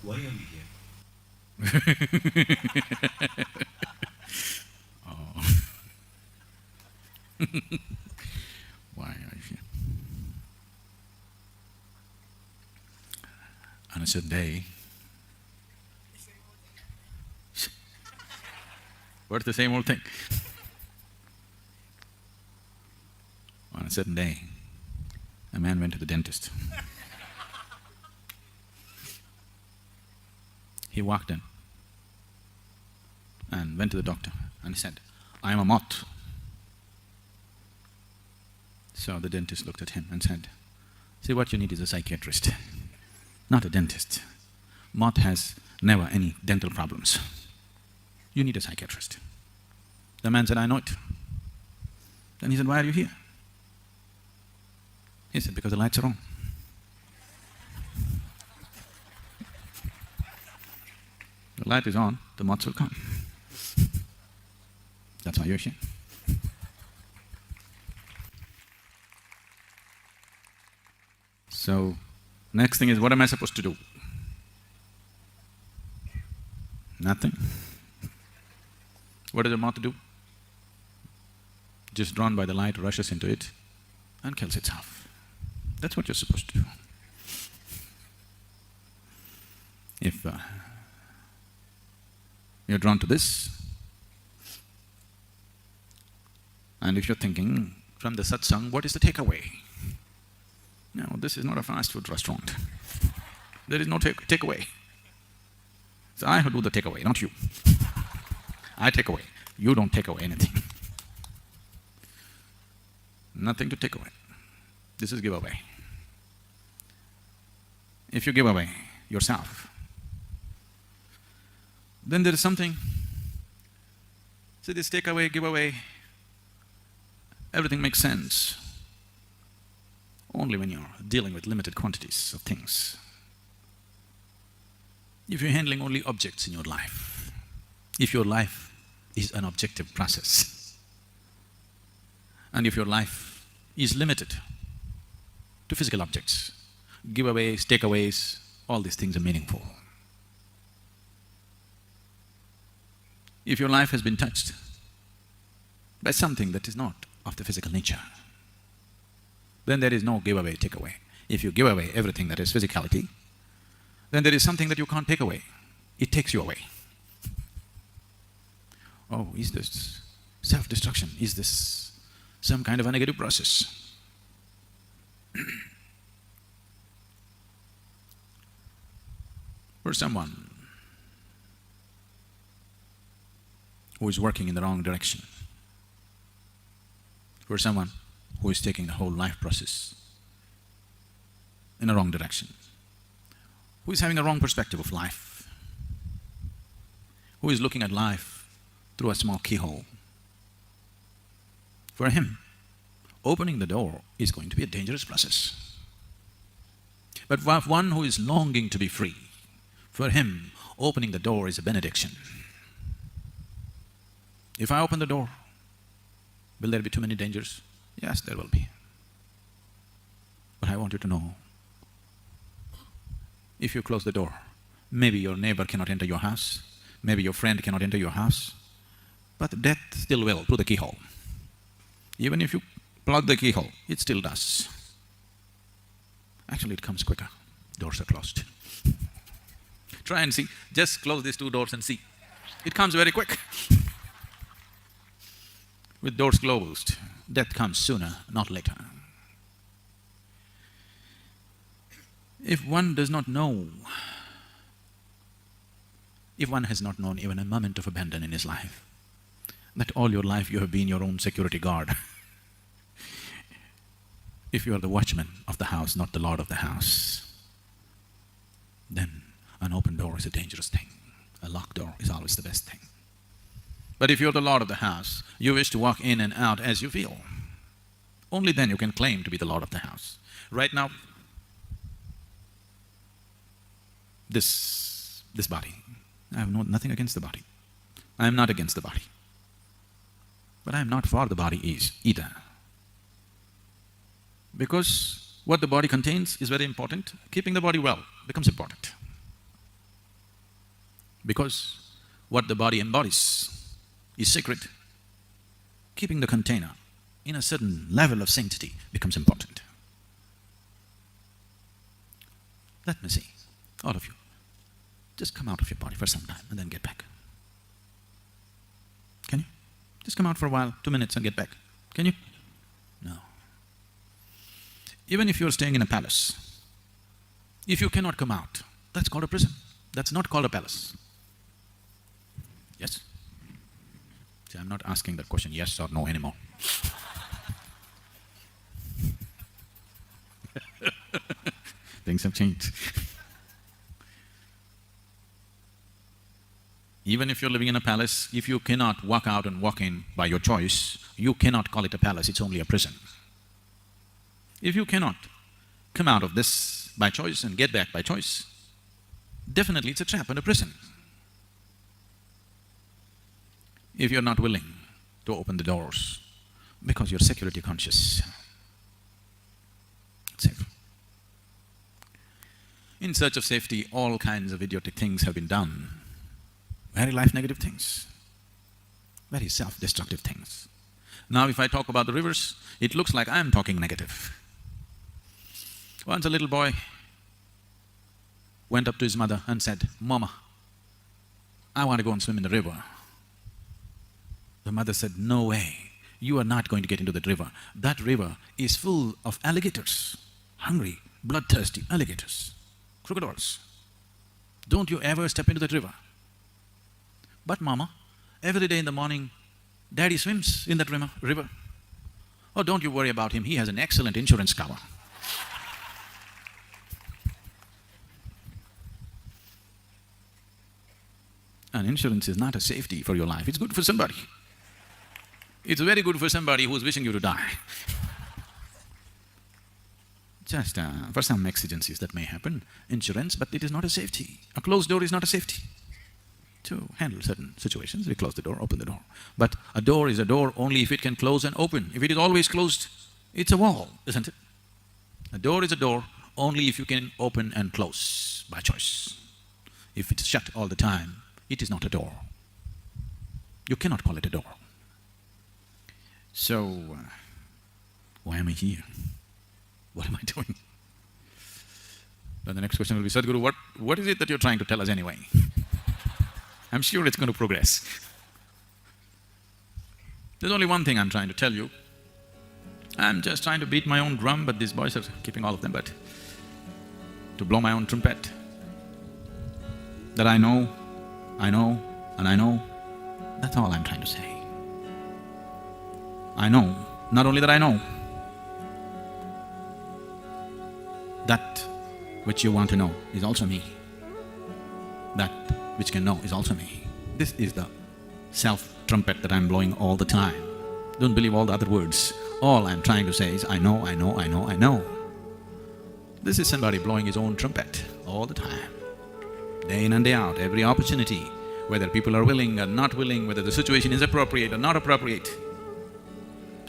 Why are we here? Why are you? On a certain day, what's the same old thing? On a certain day, a man went to the dentist. He walked in and went to the doctor and he said, "I am a moth." So the dentist looked at him and said, "See, what you need is a psychiatrist, not a dentist. Moth has never any dental problems. You need a psychiatrist." The man said, "I know it." Then he said, "Why are you here?" He said, "Because the lights are on." The light is on, the moths will come. That's why you're here. So, next thing is, what am I supposed to do? Nothing. What does a moth do? Just drawn by the light, rushes into it and kills itself. That's what you're supposed to do. If you're drawn to this, and if you're thinking from the satsang, what is the takeaway? No, this is not a fast food restaurant. There is no takeaway. So I do the takeaway, not you. I take away. You don't take away anything. Nothing to take away. This is giveaway. If you give away yourself, then there is something. See, this take away, give away, everything makes sense only when you're dealing with limited quantities of things. If you're handling only objects in your life, if your life is an objective process, and if your life is limited to physical objects, giveaways, takeaways, all these things are meaningful. If your life has been touched by something that is not of the physical nature, then there is no giveaway, takeaway. If you give away everything that is physicality, then there is something that you can't take away. It takes you away. Oh, is this self-destruction? Is this some kind of a negative process? For someone who is working in the wrong direction, for someone who is taking the whole life process in a wrong direction, who is having a wrong perspective of life, who is looking at life through a small keyhole, for him, opening the door is going to be a dangerous process. But for one who is longing to be free, for him, opening the door is a benediction. If I open the door, will there be too many dangers? Yes, there will be. But I want you to know, if you close the door, maybe your neighbor cannot enter your house, maybe your friend cannot enter your house, but death still will through the keyhole. Even if you plug the keyhole, it still does. Actually, it comes quicker. Doors are closed. Try and see, just close these two doors and see. It comes very quick. With doors closed, death comes sooner, not later. If one does not know, if one has not known even a moment of abandon in his life, that all your life you have been your own security guard. If you are the watchman of the house, not the lord of the house, then an open door is a dangerous thing. A locked door is always the best thing. But if you're the lord of the house, you wish to walk in and out as you feel. Only then you can claim to be the lord of the house. Right now, this body, I have nothing against the body. I am not against the body. But I am not for the body either. Because what the body contains is very important. Keeping the body well becomes important. Because what the body embodies is sacred. Keeping the container in a certain level of sanctity becomes important. Let me see, all of you, just come out of your body for some time and then get back. Can you? Just come out for a while, 2 minutes and get back. Can you? No. Even if you're staying in a palace, if you cannot come out, that's called a prison. That's not called a palace. Yes? See, I'm not asking that question yes or no anymore. Things have changed. Even if you're living in a palace, if you cannot walk out and walk in by your choice, you cannot call it a palace, it's only a prison. If you cannot come out of this by choice and get back by choice, definitely it's a trap and a prison. If you're not willing to open the doors because you're security conscious, it's safe. In search of safety, all kinds of idiotic things have been done. Very life-negative things, very self-destructive things. Now if I talk about the rivers, it looks like I'm talking negative. Once a little boy went up to his mother and said, "Mama, I want to go and swim in the river." The mother said, "No way, you are not going to get into that river. That river is full of alligators, hungry, bloodthirsty alligators, crocodiles. Don't you ever step into that river." "But Mama, every day in the morning, Daddy swims in that river. Oh, don't you worry about him, he has an excellent insurance cover." And insurance is not a safety for your life, it's good for somebody. It's very good for somebody who's wishing you to die. Just for some exigencies that may happen, insurance, but it is not a safety. A closed door is not a safety. To handle certain situations, we close the door, open the door. But a door is a door only if it can close and open. If it is always closed, it's a wall, isn't it? A door is a door only if you can open and close by choice. If it's shut all the time, it is not a door. You cannot call it a door. So, why am I here? What am I doing? Then the next question will be, "Sadhguru, what is it that you're trying to tell us anyway?" I'm sure it's going to progress. There's only one thing I'm trying to tell you. I'm just trying to beat my own drum, but these boys are keeping all of them, but to blow my own trumpet. That I know, and I know, that's all I'm trying to say. I know, not only that I know, that which you want to know is also me. That which can know is also me. This is the self-trumpet that I'm blowing all the time. Don't believe all the other words. All I'm trying to say is, I know, I know, I know, I know. This is somebody blowing his own trumpet all the time. Day in and day out, every opportunity, whether people are willing or not willing, whether the situation is appropriate or not appropriate.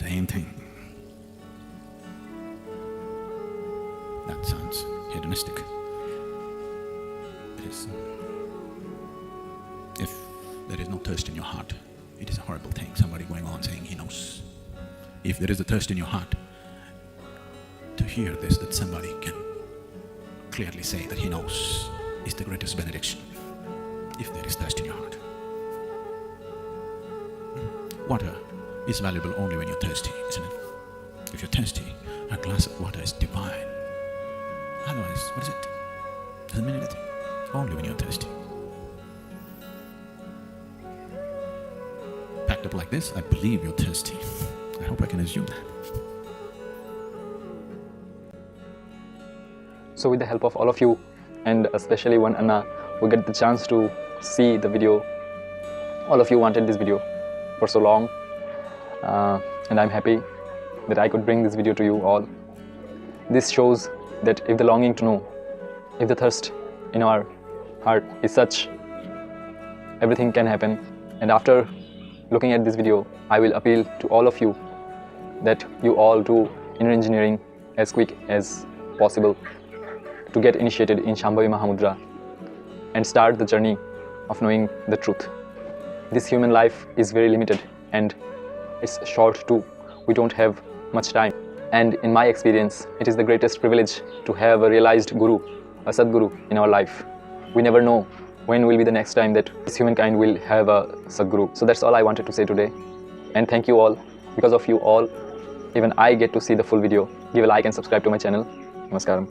Same thing. That sounds hedonistic. It is. If there is no thirst in your heart, it is a horrible thing, somebody going on saying he knows. If there is a thirst in your heart, to hear this, that somebody can clearly say that he knows, is the greatest benediction. If there is thirst in your heart. Water is valuable only when you're thirsty, isn't it? If you're thirsty, a glass of water is divine. Otherwise, what is it? Doesn't mean anything. Only when you're thirsty. Packed up like this, I believe you're thirsty. I hope I can assume that. So with the help of all of you, and especially one Anna, we get the chance to see the video. All of you wanted this video for so long, and I'm happy that I could bring this video to you all. This shows that if the longing to know, if the thirst in our heart is such, everything can happen. And after looking at this video, I will appeal to all of you that you all do inner engineering as quick as possible to get initiated in Shambhavi Mahamudra and start the journey of knowing the truth. This human life is very limited and it's short too. We don't have much time. And in my experience, it is the greatest privilege to have a realized Guru, a Sadhguru in our life. We never know when will be the next time that this humankind will have a Sadhguru. So that's all I wanted to say today. And thank you all. Because of you all, even I get to see the full video. Give a like and subscribe to my channel. Namaskaram.